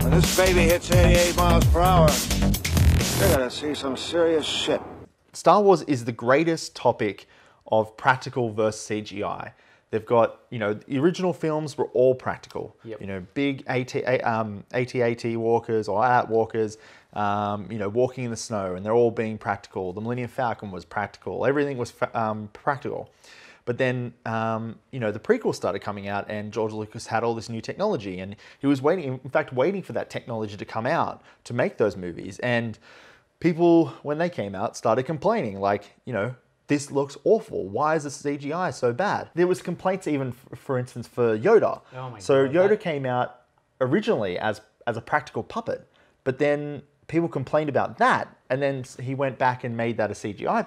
When this baby hits 88 miles per hour, you're gonna see some serious shit. Star Wars is the greatest topic of practical versus CGI. They've got, you know, the original films were all practical. Yep. You know, big AT-AT walkers or AT walkers, you know, walking in the snow, and they're all being practical. The Millennium Falcon was practical. Everything was practical. But then, you know, the prequels started coming out, and George Lucas had all this new technology, and he was waiting, in fact, waiting for that technology to come out to make those movies. And people, when they came out, started complaining, like, you know, this looks awful. Why is the CGI so bad? There was complaints even, for instance, for Yoda. Oh my so God, Yoda came out originally as a practical puppet, but then people complained about that, and then he went back and made that a CGI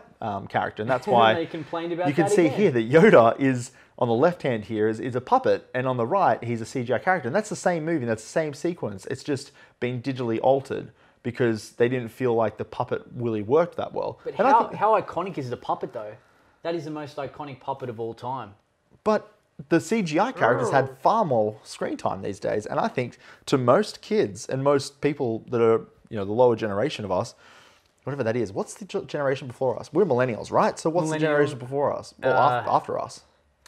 character, and that's why they complained about you can that see again. here that Yoda is on the left hand here is a puppet, and on the right he's a CGI character, and that's the same movie, that's the same sequence. It's just been digitally altered because they didn't feel like the puppet really worked that well. But And I think- how iconic is the puppet though? That is the most iconic puppet of all time. But the CGI characters had far more screen time these days, and I think to most kids and most people that are, you know, the lower generation of us, whatever that is, what's the generation before us? We're millennials, right? So what's the generation before us? Or after us?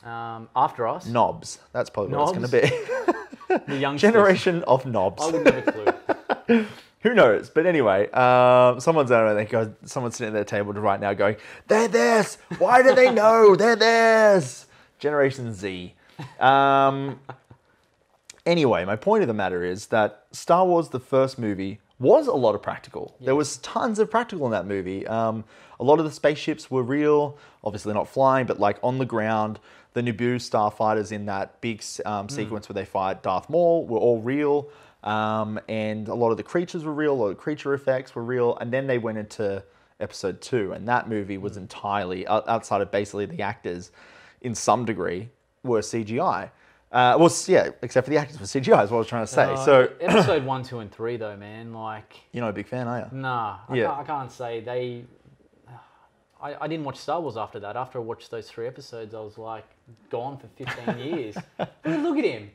After us, Knobs. That's probably what Knobs? it's going to be. the youngsters. Generation of knobs. I wouldn't have a clue. Who knows? But anyway, someone's sitting at their table right now going, "They're this. Why do they know? They're this." Generation Z. Anyway, my point of the matter is that Star Wars, the first movie, was a lot of practical. There was tons of practical in that movie. A lot of the spaceships were real, obviously not flying, but like on the ground. The Naboo starfighters in that big sequence where they fight Darth Maul were all real. And a lot of the creatures were real, a lot of creature effects were real. And then they went into episode 2, and that movie was entirely, outside of basically the actors, in some degree, were CGI. Except for the actors were CGI, is what I was trying to say. So episode 1, 2, and 3 though, man, like... You're not a big fan, are you? Nah, Yeah. I can't say they... I didn't watch Star Wars after that. After I watched those 3 episodes, I was like, gone for 15 years. Look at him.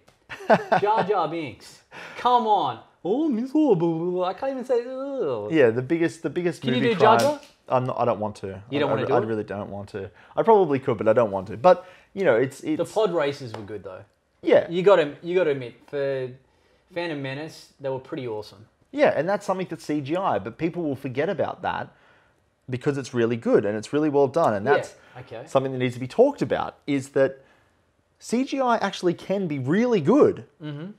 Jar Jar Binks. Come on. Oh, Miss Horrible. I can't even say... Ugh. Yeah, the biggest Can movie you do crime... Jar Jar? I don't want to. You don't want to do I it? really don't want to. I probably could, but I don't want to. But, you know, it's... The pod races were good though. Yeah. You got to admit, for Phantom Menace, they were pretty awesome. Yeah, and that's something that's CGI, but people will forget about that because it's really good and it's really well done. And that's okay. something that needs to be talked about, is that CGI actually can be really good. Mm-hmm.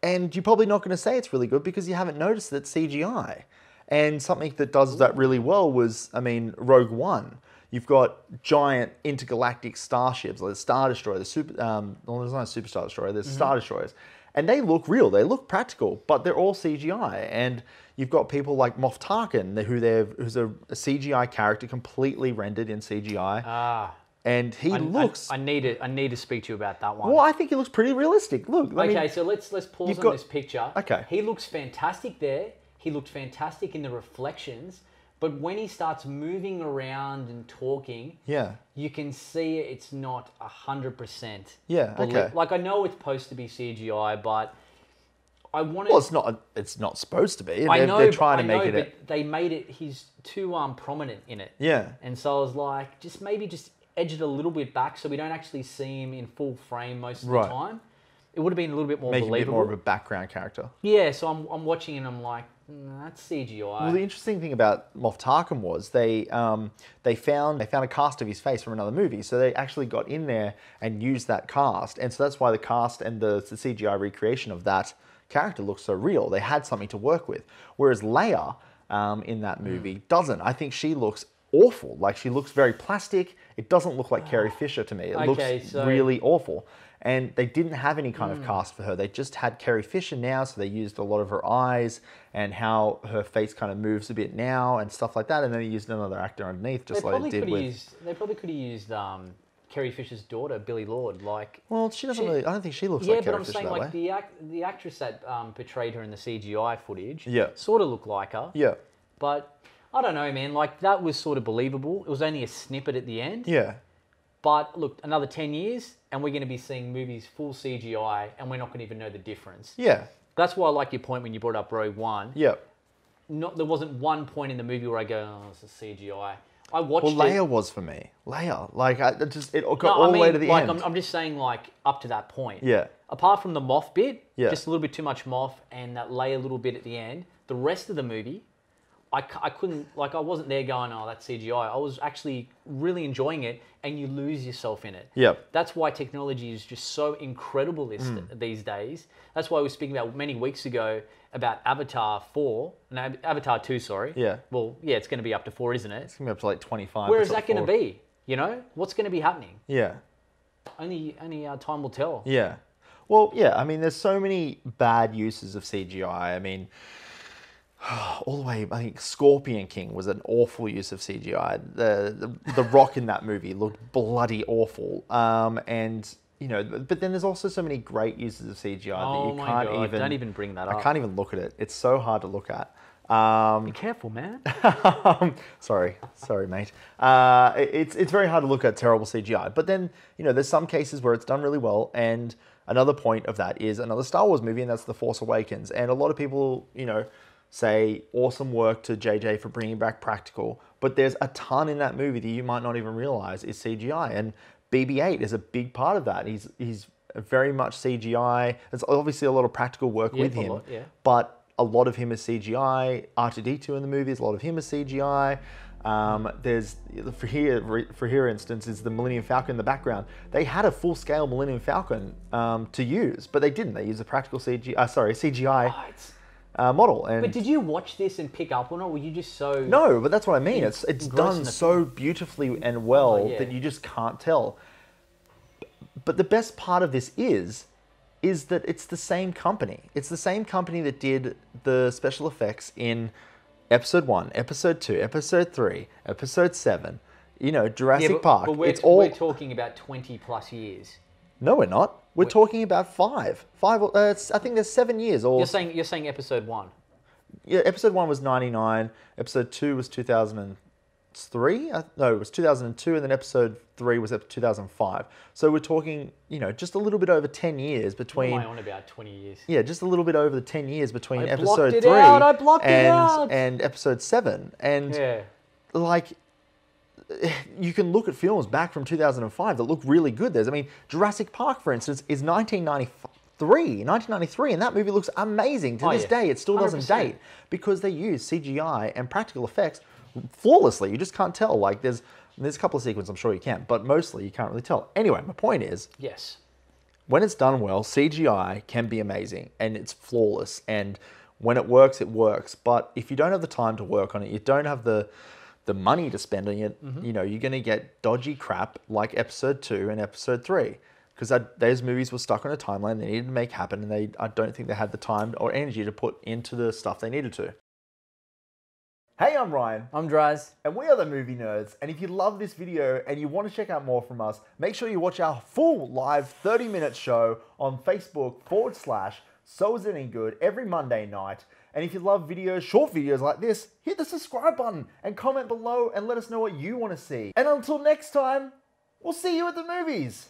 And you're probably not going to say it's really good because you haven't noticed that it's CGI. And something that does that really well was, I mean, Rogue One. You've got giant intergalactic starships, like the Star Destroyer, there's not a Super Star Destroyer, there's Star Destroyers. And they look real, they look practical, but they're all CGI. And you've got people like Moff Tarkin, who's a CGI character completely rendered in CGI. And he looks... I need to speak to you about that one. Well, I think he looks pretty realistic. Look, I mean, so let's pause on this picture. Okay. He looks fantastic there. He looked fantastic in the reflections. But when he starts moving around and talking, you can see it's not 100%. Yeah, okay. Like, I know it's supposed to be CGI, but I want Well, it's not supposed to be. I know, they're trying to make it. But they made it. He's too prominent in it. Yeah. And so I was like, just edge it a little bit back so we don't actually see him in full frame most of the time. It would have been a little bit more Make believable. him a bit more of a background character. Yeah. So I'm watching and I'm like, that's CGI. Well, the interesting thing about Moff Tarkin was they found a cast of his face from another movie, so they actually got in there and used that cast, and so that's why the cast and the CGI recreation of that character looks so real. They had something to work with, whereas Leia in that movie doesn't. I think she looks awful. Like, she looks very plastic. It doesn't look like Carrie Fisher to me. It looks really awful. And they didn't have any kind of cast for her. They just had Carrie Fisher now, so they used a lot of her eyes and how her face kind of moves a bit now and stuff like that. And then they used another actor underneath, just like they did with... They probably could have used Carrie Fisher's daughter, Billie Lord. Well, she doesn't really... I don't think she looks like Carrie Fisher that way. Yeah, but I'm saying, the actress that portrayed her in the CGI footage Yeah. sort of looked like her. Yeah. But I don't know, man. Like, that was sort of believable. It was only a snippet at the end. Yeah. But look, another 10 years, and we're going to be seeing movies full CGI, and we're not going to even know the difference. Yeah. That's why I like your point when you brought up Rogue One. Yeah. There wasn't one point in the movie where I go, oh, it's a CGI. I watched Well, Leia was for me. Leia. Like, it got No, all I the mean, way to the like, end. I'm just saying, like, up to that point. Yeah. Apart from the Moff bit, Yeah. just a little bit too much Moff, and that Leia little bit at the end, the rest of the movie, I couldn't, like, I wasn't there going, oh, that's CGI. I was actually really enjoying it, and you lose yourself in it. Yeah. That's why technology is just so incredible these days. That's why we were speaking about many weeks ago about Avatar 4, no, Avatar 2, sorry. Yeah. Well, yeah, it's going to be up to 4, isn't it? It's going to be up to like 25. Where is that going to be? You know? What's going to be happening? Yeah. Only time will tell. Yeah. Well, yeah, I mean, there's so many bad uses of CGI. I mean, all the way, I think Scorpion King was an awful use of CGI. The Rock in that movie looked bloody awful. And, you know, but then there's also so many great uses of CGI that you can't God, even... don't even bring that up. I can't even look at it. It's so hard to look at. Be careful, man. Sorry, mate. It's very hard to look at terrible CGI. But then, you know, there's some cases where it's done really well. And another point of that is another Star Wars movie, and that's The Force Awakens. And a lot of people, you know, say awesome work to JJ for bringing back practical. But there's a ton in that movie that you might not even realize is CGI. And BB-8 is a big part of that. He's very much CGI. There's obviously a lot of practical work with him. But a lot of him is CGI. R2-D2 in the movie, a lot of him is CGI. There's, for here instance, is the Millennium Falcon in the background. They had a full-scale Millennium Falcon to use, but they didn't. They used a practical CGI model. And but did you watch this and pick up on it? Or were you just so... No, but that's what I mean. It's done so beautifully and well that you just can't tell. But the best part of this is that it's the same company. It's the same company that did the special effects in Episode 1, Episode 2, Episode 3, Episode 7, you know, Jurassic Park. But we're talking about 20 plus years. No, we're not. We're talking about 5. I think there's 7 years. Or You're saying Episode 1. Yeah, Episode 1 was 99, Episode 2 was 2003? No, it was 2002, and then Episode 3 was 2005. So we're talking, you know, just a little bit over 10 years between... What am I on about? 20 years. Yeah, just a little bit over the 10 years between I Episode 3 and Episode 7. And, like, you can look at films back from 2005 that look really good. I mean, Jurassic Park, for instance, is 1993, and that movie looks amazing. To this day, it still doesn't 100%. date because they use CGI and practical effects flawlessly. You just can't tell. Like, there's a couple of sequences I'm sure you can, but mostly you can't really tell. Anyway, my point is, yes, when it's done well, CGI can be amazing and it's flawless. And when it works, it works. But if you don't have the time to work on it, you don't have the money to spend on it, you know, you're going to get dodgy crap like Episode 2 and Episode 3. Because those movies were stuck on a timeline they needed to make happen, and I don't think they had the time or energy to put into the stuff they needed to. Hey, I'm Ryan. I'm Draz. And we are the Movie Nerds. And if you love this video and you want to check out more from us, make sure you watch our full live 30-minute show on Facebook/So Is It Any Good every Monday night. And if you love videos, short videos like this, hit the subscribe button and comment below and let us know what you want to see. And until next time, we'll see you at the movies.